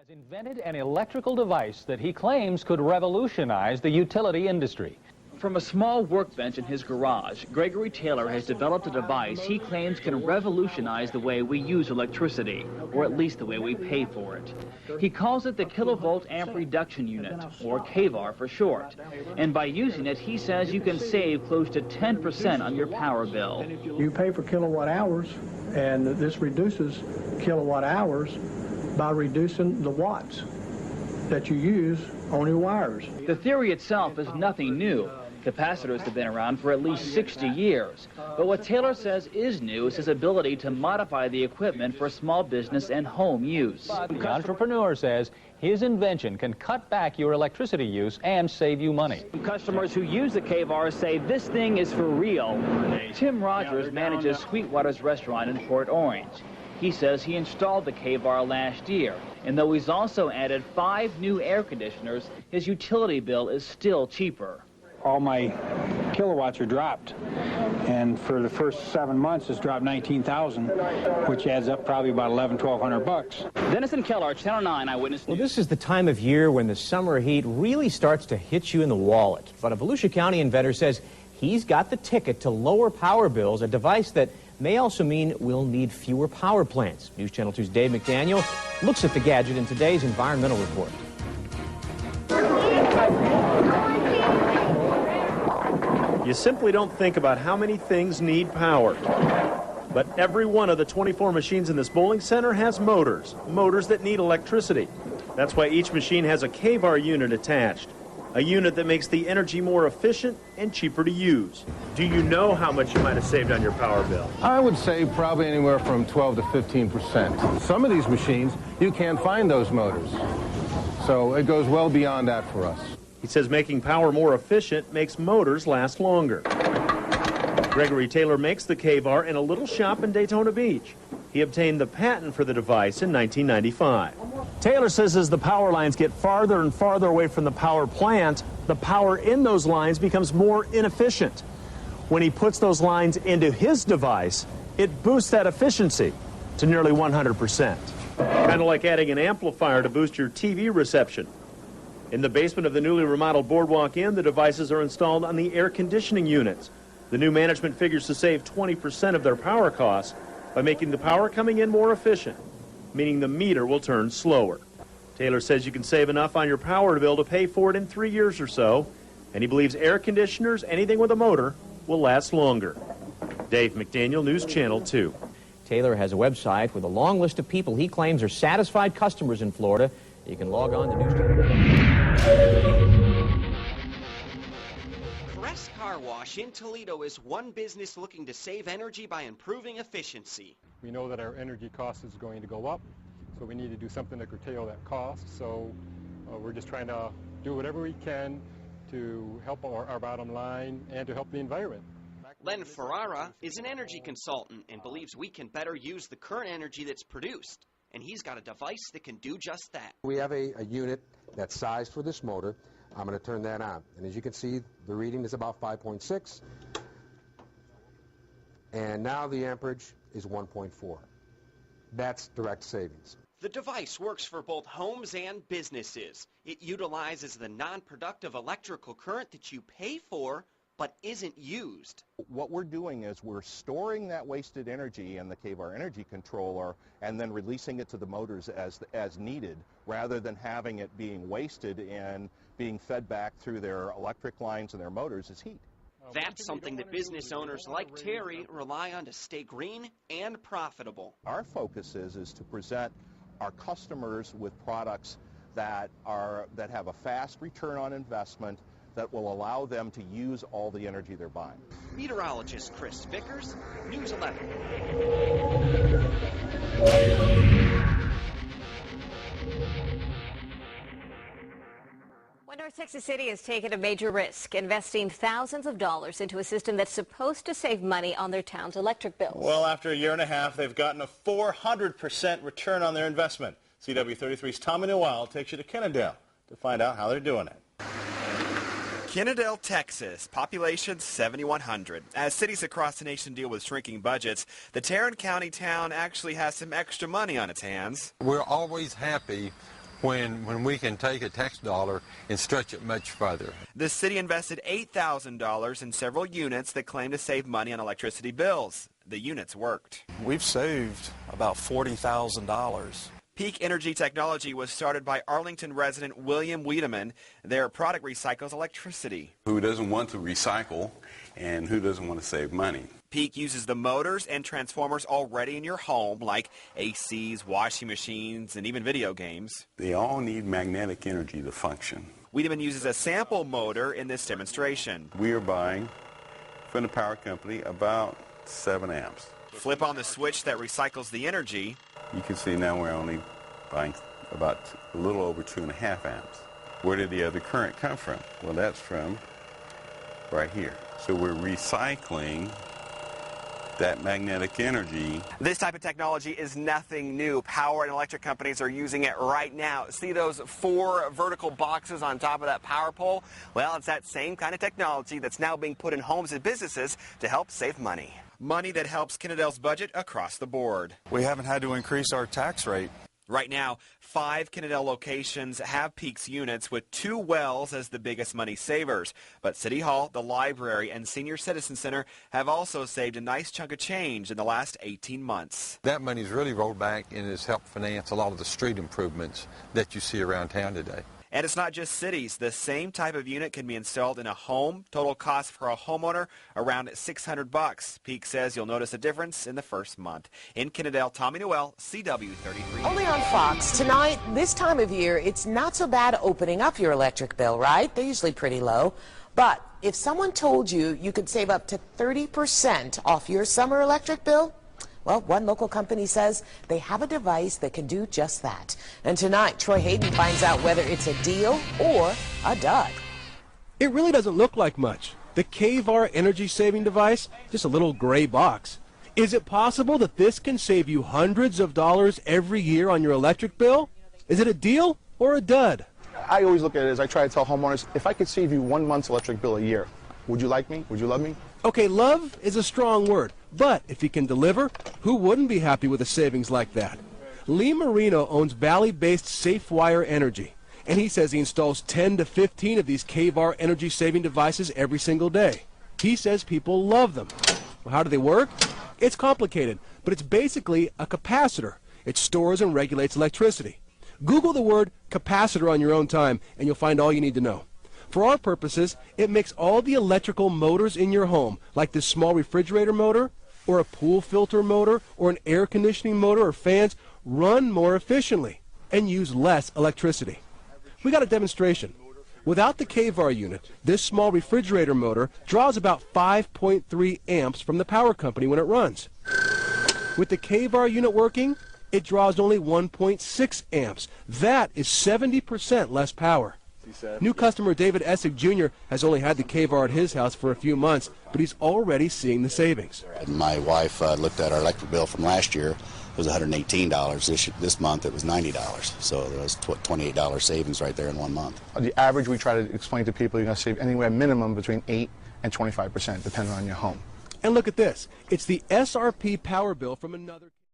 has invented an electrical device that he claims could revolutionize the utility industry. From a small workbench in his garage, Gregory Taylor has developed a device he claims can revolutionize the way we use electricity, or at least the way we pay for it. He calls it the Kilovolt Amp Reduction Unit, or KVAR for short. And by using it, he says you can save close to 10% on your power bill. You pay for kilowatt hours, and this reduces kilowatt hours by reducing the watts that you use on your wires. The theory itself is nothing new. Capacitors have been around for at least 60 years. But what Taylor says is new is his ability to modify the equipment for small business and home use. The entrepreneur says his invention can cut back your electricity use and save you money. Customers who use the KVAR say this thing is for real. Tim Rogers manages Sweetwater's restaurant in Port Orange. He says he installed the KVAR last year, and though he's also added 5 new air conditioners, his utility bill is still cheaper. All my kilowatts are dropped, and for the first 7 months it's dropped 19,000, which adds up probably about $1,100–1,200 bucks. Dennis and Keller, Channel 9 Eyewitness News. Well, this is the time of year when the summer heat really starts to hit you in the wallet. But a Volusia County inventor says he's got the ticket to lower power bills, a device that may also mean we'll need fewer power plants. News Channel 2's Dave McDaniel looks at the gadget in today's Environmental Report. You simply don't think about how many things need power. But every one of the 24 machines in this bowling center has motors that need electricity. That's why each machine has a KVAR unit attached, a unit that makes the energy more efficient and cheaper to use. Do you know how much you might have saved on your power bill? I would say probably anywhere from 12 to 15%. Some of these machines, you can't find those motors. So it goes well beyond that for us. He says making power more efficient makes motors last longer. Gregory Taylor makes the KVAR in a little shop in Daytona Beach. He obtained the patent for the device in 1995. Taylor says as the power lines get farther and farther away from the power plant, the power in those lines becomes more inefficient. When he puts those lines into his device, it boosts that efficiency to nearly 100%. Kind of like adding an amplifier to boost your TV reception. In the basement of the newly remodeled Boardwalk Inn, the devices are installed on the air conditioning units. The new management figures to save 20% of their power costs by making the power coming in more efficient, meaning the meter will turn slower. Taylor says you can save enough on your power bill to pay for it in 3 years or so, and he believes air conditioners, anything with a motor, will last longer. Dave McDaniel, News Channel 2. Taylor has a website with a long list of people he claims are satisfied customers in Florida. You can log on to News Channel. Crest Car Wash in Toledo is one business looking to save energy by improving efficiency. We know that our energy cost is going to go up, so we need to do something to curtail that cost. So we're just trying to do whatever we can to help our bottom line and to help the environment. Len Ferrara is an energy consultant and believes we can better use the current energy that's produced. And he's got a device that can do just that. We have a unit that's sized for this motor. I'm going to turn that on. And as you can see, the reading is about 5.6. And now the amperage is 1.4. That's direct savings. The device works for both homes and businesses. It utilizes the non-productive electrical current that you pay for but isn't used. What we're doing is we're storing that wasted energy in the KVAR energy controller and then releasing it to the motors as needed, rather than having it being wasted and being fed back through their electric lines and their motors as heat. That's something that business owners like Terry rely on to stay green and profitable. Our focus is to present our customers with products that have a fast return on investment, that will allow them to use all the energy they're buying. Meteorologist Chris Vickers, News 11. Well, North Texas City has taken a major risk, investing thousands of dollars into a system that's supposed to save money on their town's electric bills. Well, after a year and a half, they've gotten a 400% return on their investment. CW33's Tommy Newell takes you to Kennedale to find out how they're doing it. Kennedale, Texas, population 7,100. As cities across the nation deal with shrinking budgets, the Tarrant County town actually has some extra money on its hands. We're always happy when we can take a tax dollar and stretch it much further. The city invested $8,000 in several units that claim to save money on electricity bills. The units worked. We've saved about $40,000. Peak Energy Technology was started by Arlington resident William Wiedemann. Their product recycles electricity. Who doesn't want to recycle and who doesn't want to save money? Peak uses the motors and transformers already in your home, like ACs, washing machines, and even video games. They all need magnetic energy to function. Wiedemann uses a sample motor in this demonstration. We are buying from the power company about 7 amps. Flip on the switch that recycles the energy. You can see now we're only buying about a little over 2.5 amps. Where did the other current come from? Well, that's from right here. So we're recycling that magnetic energy. This type of technology is nothing new. Power and electric companies are using it right now. See those 4 vertical boxes on top of that power pole? Well, it's that same kind of technology that's now being put in homes and businesses to help save money. Money that helps Kennedale's budget across the board. We haven't had to increase our tax rate. Right now, 5 Kennedale locations have Peaks units, with 2 wells as the biggest money savers. But City Hall, the library, and Senior Citizen Center have also saved a nice chunk of change in the last 18 months. That money's really rolled back and has helped finance a lot of the street improvements that you see around town today. And it's not just cities. The same type of unit can be installed in a home. Total cost for a homeowner around $600. Peak says you'll notice a difference in the first month. In Kennedale, Tommy Noel, CW33. Only on Fox tonight. This time of year, it's not so bad opening up your electric bill, right? They're usually pretty low. But if someone told you you could save up to 30% off your summer electric bill, well, one local company says they have a device that can do just that. And tonight, Troy Hayden finds out whether it's a deal or a dud. It really doesn't look like much. The KVAR energy-saving device, just a little gray box. Is it possible that this can save you hundreds of dollars every year on your electric bill? Is it a deal or a dud? I always look at it as I try to tell homeowners, if I could save you 1 month's electric bill a year, would you like me? Would you love me? Okay, love is a strong word, but if he can deliver, who wouldn't be happy with a savings like that? Lee Marino owns Valley-based SafeWire Energy, and he says he installs 10 to 15 of these KVAR energy-saving devices every single day. He says people love them. Well, how do they work? It's complicated, but it's basically a capacitor. It stores and regulates electricity. Google the word capacitor on your own time, and you'll find all you need to know. For our purposes, it makes all the electrical motors in your home, like this small refrigerator motor, or a pool filter motor, or an air conditioning motor, or fans, run more efficiently and use less electricity. We got a demonstration. Without the KVAR unit, this small refrigerator motor draws about 5.3 amps from the power company when it runs. With the KVAR unit working, it draws only 1.6 amps. That is 70% less power. New customer David Essig Jr. has only had the KVAR at his house for a few months, but he's already seeing the savings. My wife looked at our electric bill from last year. It was $118. This month it was $90. So there was $28 savings right there in 1 month. The average we try to explain to people, you're going to save anywhere minimum between 8 and 25%, depending on your home. And look at this. It's the SRP power bill from another...